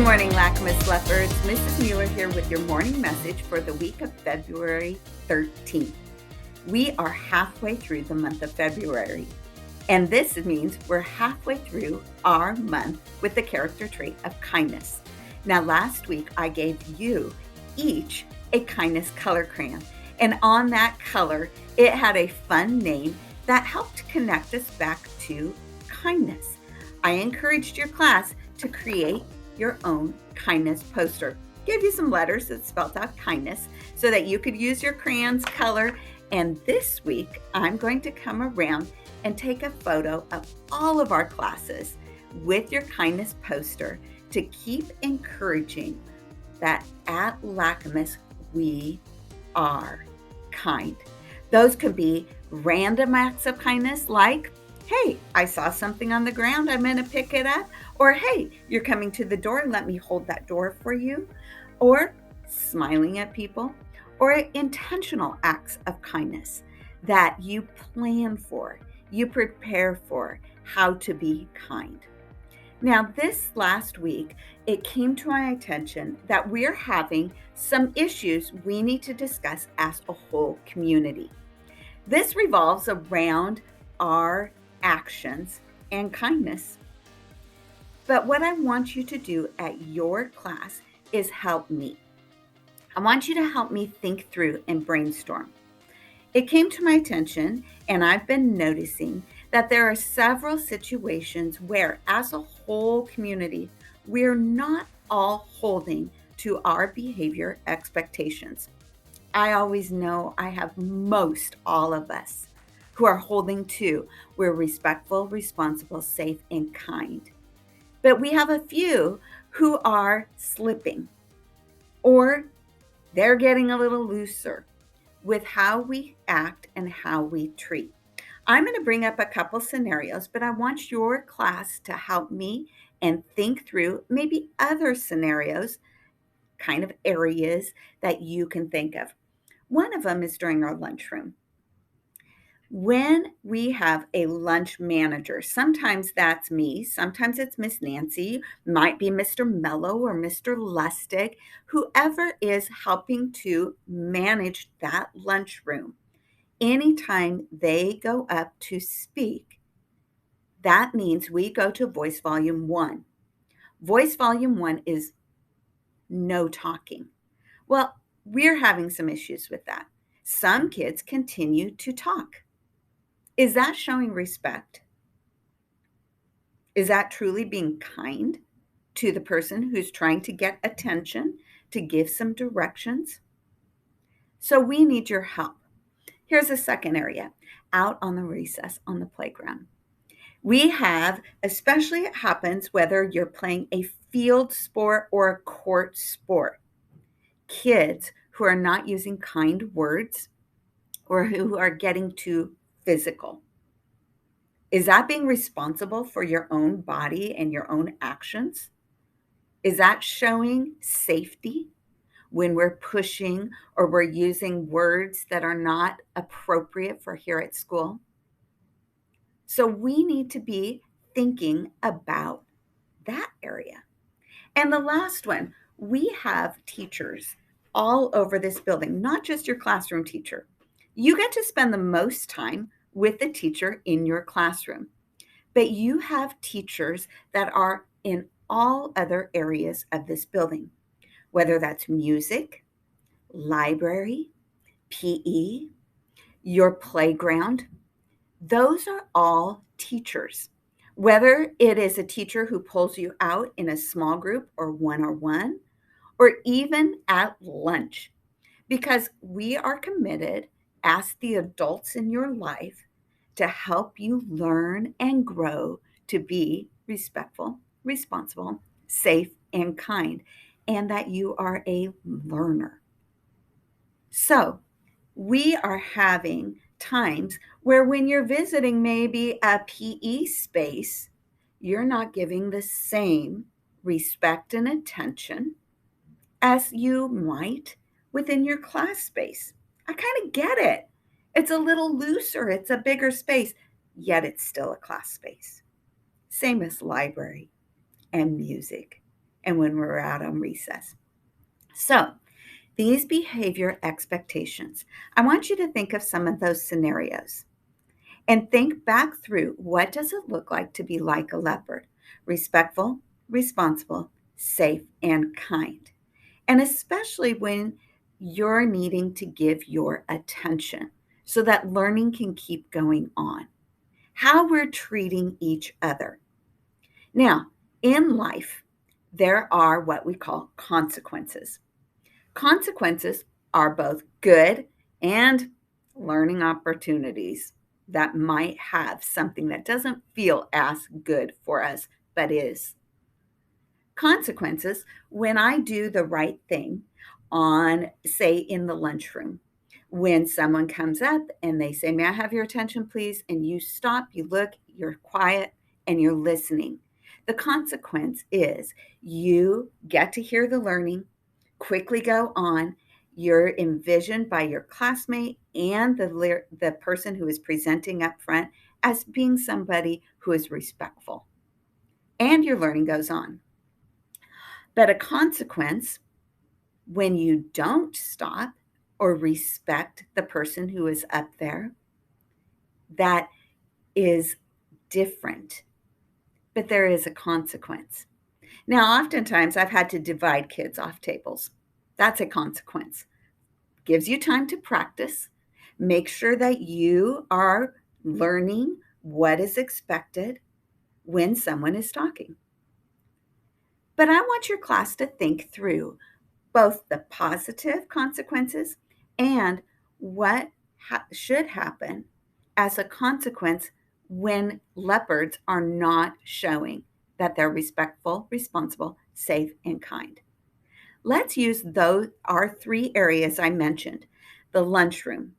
morning, Lacamas Leopards. Mrs. Mueller here with your morning message for the week of February 13th. We are halfway through the month of February, and this means we're halfway through our month with the character trait of kindness. Now, last week I gave you each a kindness color crayon, and on that color, it had a fun name that helped connect us back to kindness. I encouraged your class to create your own kindness poster. Gave you some letters that spelled out kindness so that you could use your crayon's color. And this week, I'm going to come around and take a photo of all of our classes with your kindness poster to keep encouraging that at Lacamas, we are kind. Those could be random acts of kindness like, hey, I saw something on the ground, I'm going to pick it up. Or, hey, you're coming to the door, let me hold that door for you. Or smiling at people. Or intentional acts of kindness that you plan for, you prepare for how to be kind. Now, this last week, it came to my attention that we're having some issues we need to discuss as a whole community. This revolves around our actions and kindness. But what I want you to do at your class is help me. I want you to help me think through and brainstorm. It came to my attention, and I've been noticing that there are several situations where, as a whole community, we're not all holding to our behavior expectations. I always know I have most all of us who are holding to we're respectful, responsible, safe, and kind. But we have a few who are slipping, or they're getting a little looser with how we act and how we treat. I'm going to bring up a couple scenarios, but I want your class to help me and think through maybe other scenarios, kind of areas that you can think of. One of them is during our lunchroom. When we have a lunch manager, sometimes that's me, sometimes it's Miss Nancy, might be Mr. Mello or Mr. Lustig, whoever is helping to manage that lunchroom. Anytime they go up to speak, that means we go to voice volume 1. Voice volume 1 is no talking. Well, we're having some issues with that. Some kids continue to talk. Is that showing respect? Is that truly being kind to the person who's trying to get attention, to give some directions? So we need your help. Here's a second area, out on the recess on the playground. We have, especially it happens whether you're playing a field sport or a court sport, kids who are not using kind words or who are getting too physical. Is that being responsible for your own body and your own actions? Is that showing safety when we're pushing or we're using words that are not appropriate for here at school? So we need to be thinking about that area. And the last one, we have teachers all over this building, not just your classroom teacher. You get to spend the most time with the teacher in your classroom. But you have teachers that are in all other areas of this building, whether that's music, library, PE, your playground. Those are all teachers. Whether it is a teacher who pulls you out in a small group or one-on-one, or even at lunch, because we are committed as the adults in your life to help you learn and grow to be respectful, responsible, safe, and kind, and that you are a learner. So we are having times where when you're visiting maybe a PE space, you're not giving the same respect and attention as you might within your class space. I kind of get it. It's a little looser, it's a bigger space, yet it's still a class space. Same as library and music and when we're out on recess. So, these behavior expectations, I want you to think of some of those scenarios and think back through, what does it look like to be like a leopard? Respectful, responsible, safe, and kind. And especially when you're needing to give your attention so that learning can keep going on. How we're treating each other. Now, in life, there are what we call consequences. Consequences are both good and learning opportunities that might have something that doesn't feel as good for us, but is. Consequences, when I do the right thing on, say, in the lunchroom, when someone comes up and they say, "May I have your attention, please?" And you stop, you look, you're quiet, and you're listening. The consequence is you get to hear the learning, quickly go on. You're envisioned by your classmate and the person who is presenting up front as being somebody who is respectful. And your learning goes on. But a consequence, when you don't stop or respect the person who is up there, that is different. But there is a consequence. Now, oftentimes I've had to divide kids off tables. That's a consequence. Gives you time to practice. Make sure that you are learning what is expected when someone is talking. But I want your class to think through both the positive consequences and what should happen as a consequence when leopards are not showing that they're respectful, responsible, safe, and kind. Let's use our 3 areas I mentioned. The lunchroom,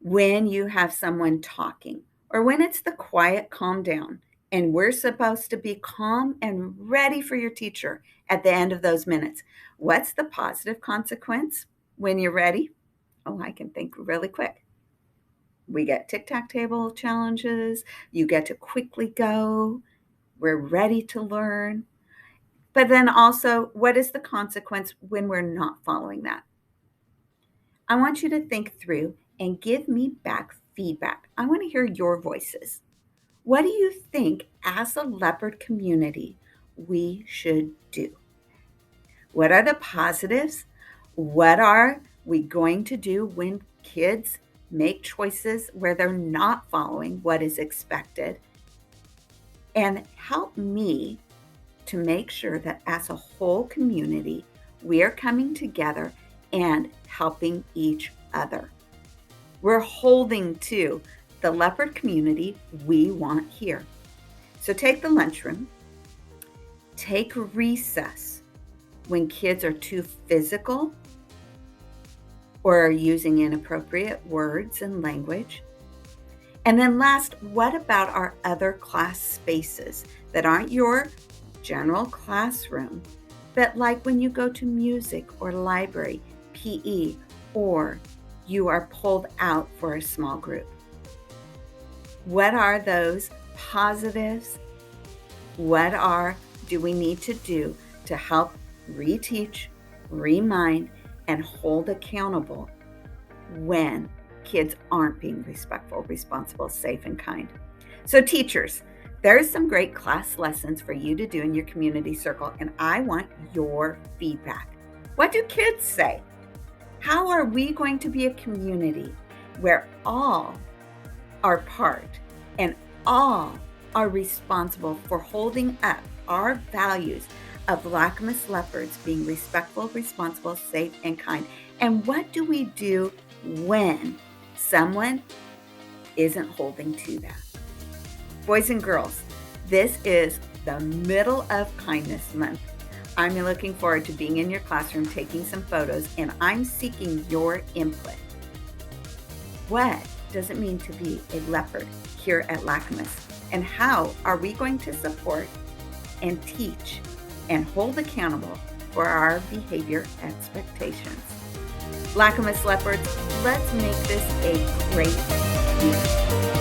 when you have someone talking, or when it's the quiet calm down, and we're supposed to be calm and ready for your teacher at the end of those minutes. What's the positive consequence when you're ready? Oh, I can think really quick. We get tic-tac-table challenges. You get to quickly go. We're ready to learn. But then also, what is the consequence when we're not following that? I want you to think through and give me back feedback. I want to hear your voices. What do you think, as a leopard community, we should do? What are the positives? What are we going to do when kids make choices where they're not following what is expected? And help me to make sure that as a whole community, we are coming together and helping each other. We're holding to the leopard community we want here. So take the lunchroom, take recess when kids are too physical or are using inappropriate words and language. And then last, what about our other class spaces that aren't your general classroom, but like when you go to music or library, PE, or you are pulled out for a small group? What are those positives? What do we need to do to help reteach, remind, and hold accountable when kids aren't being respectful, responsible, safe, and kind? So teachers, there's some great class lessons for you to do in your community circle, and I want your feedback. What do kids say? How are we going to be a community where all are part and all are responsible for holding up our values of Lacamas leopards being respectful, responsible, safe, and kind? And what do we do when someone isn't holding to that? Boys and girls, this is the middle of Kindness Month. I'm looking forward to being in your classroom, taking some photos, and I'm seeking your input. What does it mean to be a leopard here at Lacamas? And how are we going to support and teach and hold accountable for our behavior expectations? Lacamas leopards, let's make this a great week.